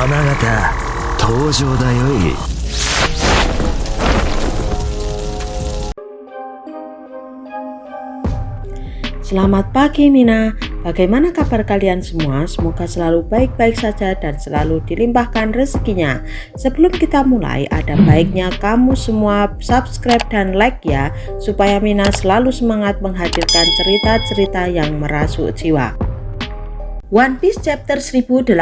様方登場だよい。Selamat pagi Mina, bagaimana kabar kalian semua? Semoga selalu baik-baik saja dan selalu dilimpahkan rezekinya. Sebelum kita mulai, ada baiknya kamu semua subscribe dan like ya, supaya Mina selalu semangat menghadirkan cerita-cerita yang merasuk jiwa. One Piece chapter 1087,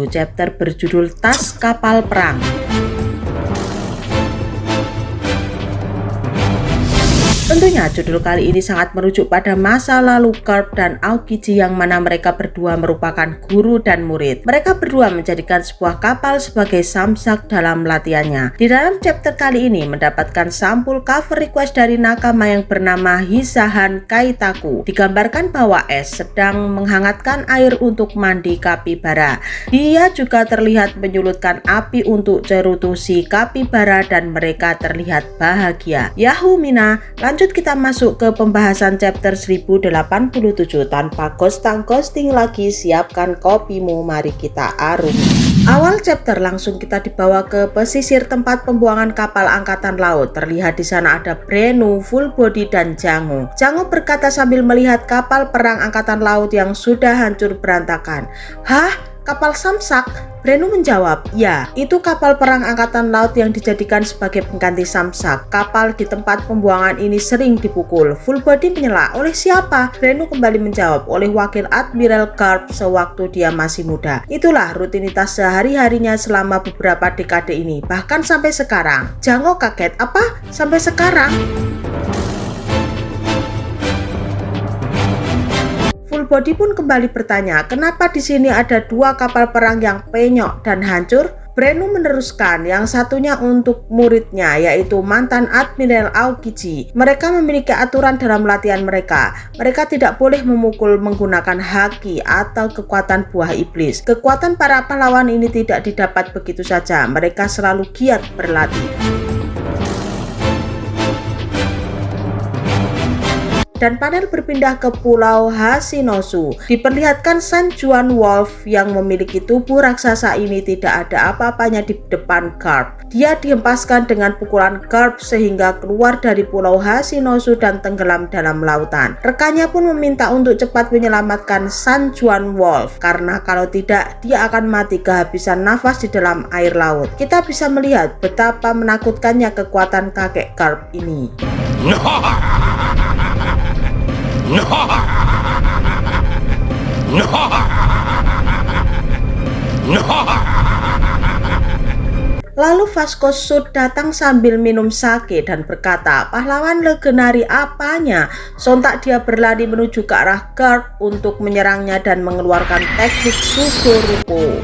chapter berjudul Tas Kapal Perang. Tentunya judul kali ini sangat merujuk pada masa lalu Garp dan Aokiji yang mana mereka berdua merupakan guru dan murid. Mereka berdua menjadikan sebuah kapal sebagai samsak dalam latihannya. Di dalam chapter kali ini mendapatkan sampul cover request dari nakama yang bernama Hisahan Kaitaku. Digambarkan bahwa Es sedang menghangatkan air untuk mandi kapibara. Dia juga terlihat menyulutkan api untuk cerutu si kapibara dan mereka terlihat bahagia. Yahoo Mina, lanjut kita masuk ke pembahasan chapter 1087. Tanpa ghosting lagi, siapkan kopimu, mari kita arungi. Awal chapter langsung kita dibawa ke pesisir tempat pembuangan kapal angkatan laut. Terlihat di sana ada Brenu, Full Body dan Jango. Jango berkata sambil melihat kapal perang angkatan laut yang sudah hancur berantakan. Hah? Kapal samsak? Brenu menjawab, ya, itu kapal perang angkatan laut yang dijadikan sebagai pengganti samsak. Kapal di tempat pembuangan ini sering dipukul. Full Body menyela, oleh siapa? Brenu kembali menjawab, oleh wakil Admiral Garp sewaktu dia masih muda. Itulah rutinitas sehari-harinya selama beberapa dekade ini, bahkan sampai sekarang. Jango kaget, apa? Sampai sekarang? Full Body pun kembali bertanya, kenapa di sini ada dua kapal perang yang penyok dan hancur? Brenu meneruskan, yang satunya untuk muridnya, yaitu mantan Admiral Aokiji. Mereka memiliki aturan dalam latihan mereka. Mereka tidak boleh memukul menggunakan haki atau kekuatan buah iblis. Kekuatan para pahlawan ini tidak didapat begitu saja. Mereka selalu giat berlatih. Dan panel berpindah ke Pulau Hashinosu. Diperlihatkan San Juan Wolf yang memiliki tubuh raksasa ini tidak ada apa-apanya di depan Garp. Dia dihempaskan dengan pukulan Garp sehingga keluar dari Pulau Hashinosu dan tenggelam dalam lautan. Rekannya pun meminta untuk cepat menyelamatkan San Juan Wolf karena kalau tidak dia akan mati kehabisan nafas di dalam air laut. Kita bisa melihat betapa menakutkannya kekuatan kakek Garp ini. Lalu Vasco Sud datang sambil minum sake dan berkata, pahlawan legenari apanya? Sontak dia berlari menuju ke arah Garp untuk menyerangnya dan mengeluarkan teknik Sugoruko.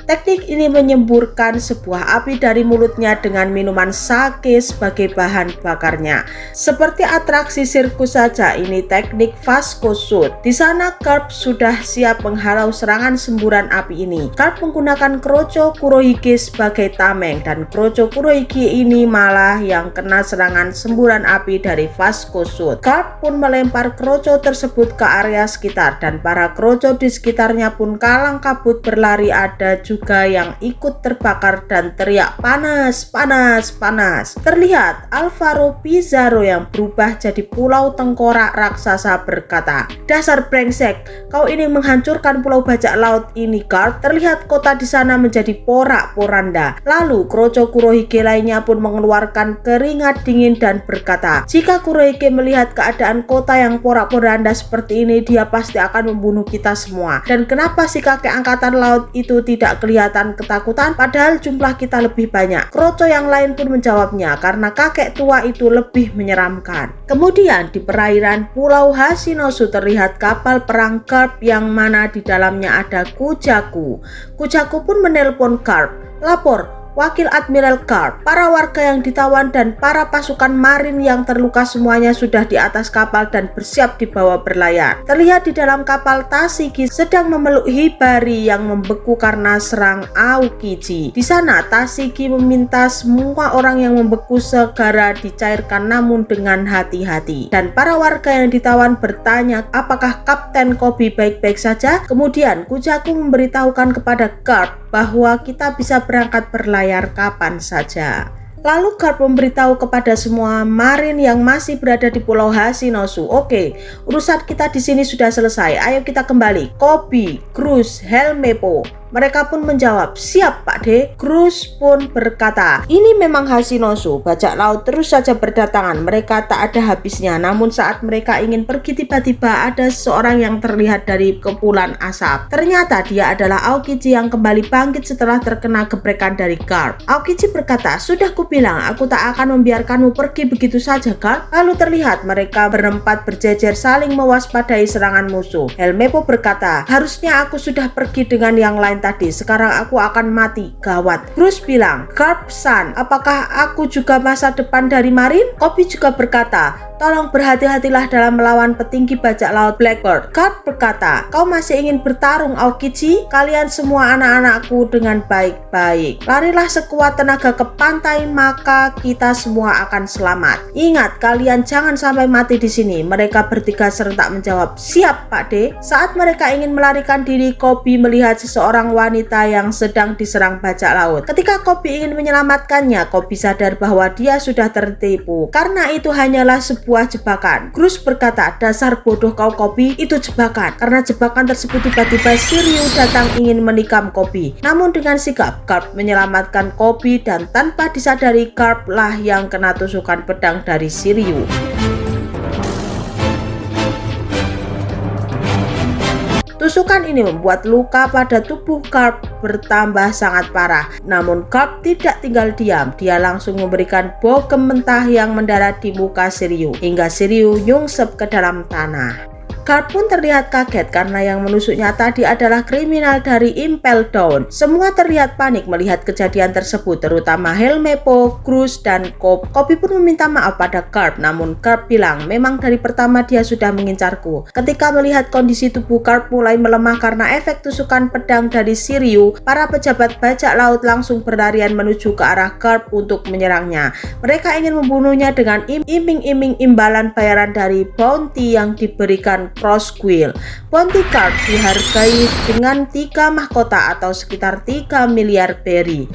Teknik ini menyemburkan sebuah api dari mulutnya dengan minuman sake sebagai bahan bakarnya. Seperti atraksi sirkus saja ini teknik Vasco Sud. Di sana Garp sudah siap menghalau serangan semburan api ini. Garp menggunakan Kroco Kurohige sebagai tameng dan Kroco Kurohige ini malah yang kena serangan semburan api dari Vasco Sud. Garp pun melempar Kroco tersebut ke area sekitar dan para Kroco di sekitarnya pun kalang kabut berlari. Ada juga yang ikut terbakar dan teriak panas, panas, panas. Terlihat Alvaro Pizarro yang berubah jadi pulau tengkorak raksasa berkata, dasar brengsek, kau ini menghancurkan pulau bajak laut ini Garp. Terlihat kota di sana menjadi porak-poranda. Lalu Kroco Kurohige lainnya pun mengeluarkan keringat dingin dan berkata, jika Kurohige melihat keadaan kota yang porak-poranda seperti ini, dia pasti akan membunuh kita semua. Dan kenapa si kakek angkatan laut itu tidak kelihatan ketakutan padahal jumlah kita lebih banyak? Kroco yang lain pun menjawabnya, karena kakek tua itu lebih menyeramkan. Kemudian di perairan Pulau Hashinosu terlihat kapal perang Garp yang mana di dalamnya ada Kujaku. Kujaku pun menelpon Garp, lapor, Wakil Admiral Karp, para warga yang ditawan dan para pasukan marin yang terluka semuanya sudah di atas kapal dan bersiap dibawa berlayar. Terlihat di dalam kapal Tashigi sedang memeluk Hibari yang membeku karena serang Aokiji. Di sana Tashigi meminta semua orang yang membeku segera dicairkan namun dengan hati-hati. Dan para warga yang ditawan bertanya apakah Kapten Koby baik-baik saja. Kemudian Kujaku memberitahukan kepada Karp bahwa kita bisa berangkat berlayar kapan saja. Lalu Karp memberitahu kepada semua marin yang masih berada di Pulau Hashinosu, "Oke, urusan kita di sini sudah selesai. Ayo kita kembali." Koby, Cruz, Helmeppo mereka pun menjawab, "Siap Pak D." Cruz pun berkata, "Ini memang Hashinosu, bajak laut terus saja berdatangan, mereka tak ada habisnya. Namun saat mereka ingin pergi tiba-tiba ada seseorang yang terlihat dari kepulan asap. Ternyata dia adalah Aokiji yang kembali bangkit setelah terkena gebrakan dari Karp." Aokiji berkata, "Sudah kubilang, aku tak akan membiarkanmu pergi begitu saja, Karp." Lalu terlihat mereka berempat berjejer saling mewaspadai serangan musuh. Helmeppo berkata, "Harusnya aku sudah pergi dengan yang lain tadi, sekarang aku akan mati, gawat." Cruz bilang, "Karp-san, apakah aku juga masa depan dari marin?" Koby juga berkata, "Tolong berhati-hatilah dalam melawan petinggi bajak laut Blackbird." Karp berkata, "Kau masih ingin bertarung, Aokiji? Kalian semua anak-anakku dengan baik-baik. Larilah sekuat tenaga ke pantai, maka kita semua akan selamat. Ingat, kalian jangan sampai mati di sini." Mereka bertiga serentak menjawab, "Siap Pak D." Saat mereka ingin melarikan diri, Koby melihat seseorang wanita yang sedang diserang bajak laut. Ketika Koby ingin menyelamatkannya, Koby sadar bahwa dia sudah tertipu karena itu hanyalah sebuah jebakan. Cruz berkata, "Dasar bodoh kau Koby, itu jebakan." Karena jebakan tersebut tiba-tiba Shiryu datang ingin menikam Koby. Namun dengan sigap Karp menyelamatkan Koby dan tanpa disadari Karp lah yang kena tusukan pedang dari Shiryu. Tusukan ini membuat luka pada tubuh Karp bertambah sangat parah. Namun Karp tidak tinggal diam. Dia langsung memberikan bogem mentah yang mendarat di muka Shiryu hingga Shiryu nyungsep ke dalam tanah. Karp pun terlihat kaget karena yang menusuknya tadi adalah kriminal dari Impel Down. Semua terlihat panik melihat kejadian tersebut, terutama Helmeppo, Cruz, dan Koby. Koby pun meminta maaf pada Karp, namun Karp bilang memang dari pertama dia sudah mengincarku. Ketika melihat kondisi tubuh Karp mulai melemah karena efek tusukan pedang dari Shiryu, para pejabat bajak laut langsung berlarian menuju ke arah Karp untuk menyerangnya. Mereka ingin membunuhnya dengan iming-iming imbalan bayaran dari bounty yang diberikan Crossquill. Bounty Karp dihargai dengan 3 mahkota atau sekitar 3 miliar berry.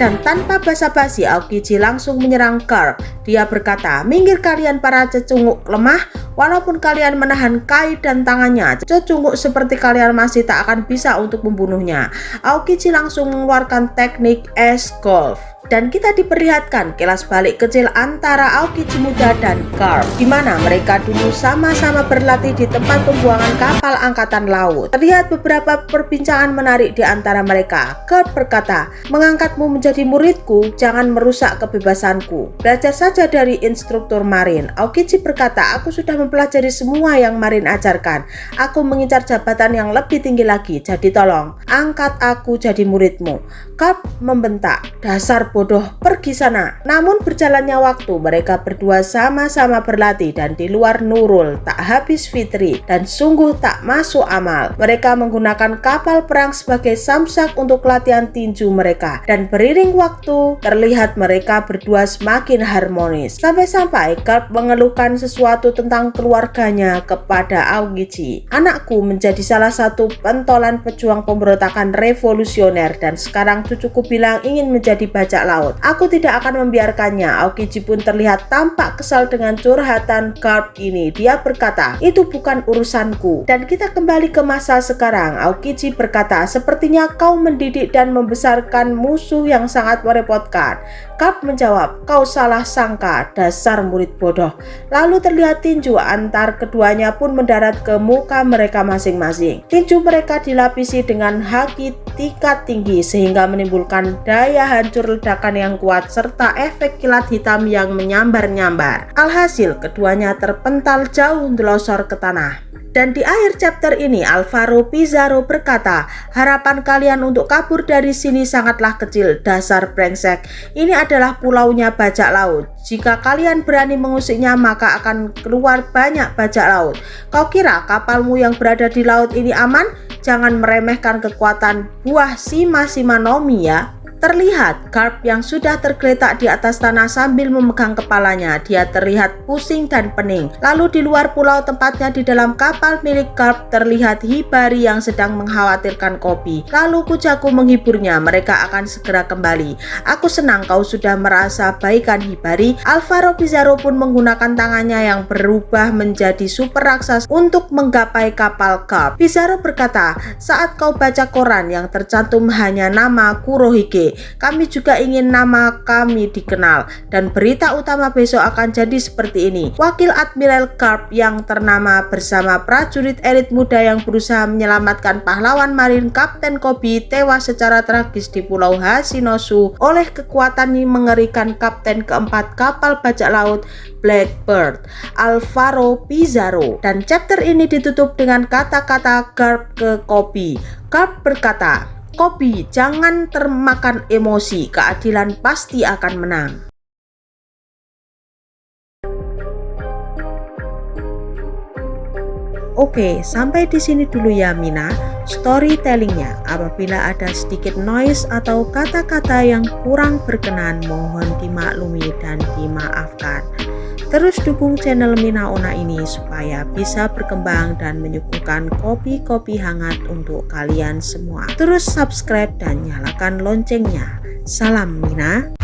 Dan tanpa basa-basi Aokiji langsung menyerang Karp. Dia berkata, "Minggir kalian para cecunguk lemah, walaupun kalian menahan Kai dan tangannya, cecunguk seperti kalian masih tak akan bisa untuk membunuhnya." Aokiji langsung mengeluarkan teknik Ace Golf. Dan kita diperlihatkan kilas balik kecil antara Aokiji muda dan Karp, di mana mereka dulu sama-sama berlatih di tempat pembuangan kapal angkatan laut. Terlihat beberapa perbincangan menarik di antara mereka. Karp berkata, "Mengangkatmu menjadi muridku, jangan merusak kebebasanku. Belajar saja dari instruktur marin." Aokiji berkata, "Aku sudah mempelajari semua yang marin ajarkan. Aku mengincar jabatan yang lebih tinggi lagi, jadi tolong, angkat aku jadi muridmu." Karp membentak, "Dasar bodoh, pergi sana." Namun berjalannya waktu, mereka berdua sama-sama berlatih dan di luar Nurul tak habis fitri dan sungguh tak masuk amal. Mereka menggunakan kapal perang sebagai samsak untuk latihan tinju mereka, dan beriring waktu terlihat mereka berdua semakin harmonis. Sampai-sampai Karp mengeluhkan sesuatu tentang keluarganya kepada Aokiji. "Anakku menjadi salah satu pentolan pejuang pemberontakan revolusioner dan sekarang cucuku bilang ingin menjadi bajak laut. Aku tidak akan membiarkannya." Aokiji pun terlihat tampak kesal dengan curhatan Karp ini. Dia berkata, "Itu bukan urusanku." Dan kita kembali ke masa sekarang. Aokiji berkata, "Sepertinya kau mendidik dan membesarkan musuh yang sangat merepotkan." Karp menjawab, "Kau salah sangka, dasar murid bodoh." Lalu terlihat tinju antar keduanya pun mendarat ke muka mereka masing-masing. Tinju mereka dilapisi dengan haki tingkat tinggi sehingga menimbulkan daya hancur ledakan ledakan yang kuat serta efek kilat hitam yang menyambar-nyambar. Alhasil keduanya terpental jauh delosor ke tanah. Dan di akhir chapter ini Alvaro Pizarro berkata, harapan kalian untuk kabur dari sini sangatlah kecil, dasar brengsek. Ini adalah pulaunya bajak laut. Jika kalian berani mengusiknya maka akan keluar banyak bajak laut. Kau kira kapalmu yang berada di laut ini aman? Jangan meremehkan kekuatan buah Shima no Mi ya. Terlihat Garp yang sudah tergeletak di atas tanah sambil memegang kepalanya. Dia terlihat pusing dan pening. Lalu di luar pulau, tempatnya di dalam kapal milik Garp, terlihat Hibari yang sedang mengkhawatirkan kopi. Lalu Kujaku menghiburnya, mereka akan segera kembali. Aku senang kau sudah merasa baikan Hibari. Alvaro Pizarro pun menggunakan tangannya yang berubah menjadi super raksasa untuk menggapai kapal Garp. Pizarro berkata, saat kau baca koran yang tercantum hanya nama Kurohige, kami juga ingin nama kami dikenal dan berita utama besok akan jadi seperti ini. Wakil Admiral Garp yang ternama bersama prajurit elit muda yang berusaha menyelamatkan pahlawan marin Kapten Kobe tewas secara tragis di Pulau Hashinosu oleh kekuatan yang mengerikan kapten keempat kapal bajak laut Blackbird, Alvaro Pizarro. Dan chapter ini ditutup dengan kata-kata Garp ke Kobe. Garp berkata, Kobe, jangan termakan emosi, keadilan pasti akan menang. Oke, sampai di sini dulu ya Mina storytellingnya. Apabila ada sedikit noise atau kata-kata yang kurang berkenan, mohon dimaklumi dan dimaafkan. Terus dukung channel Mina Ona ini supaya bisa berkembang dan menyuguhkan kopi-kopi hangat untuk kalian semua. Terus subscribe dan nyalakan loncengnya. Salam Mina.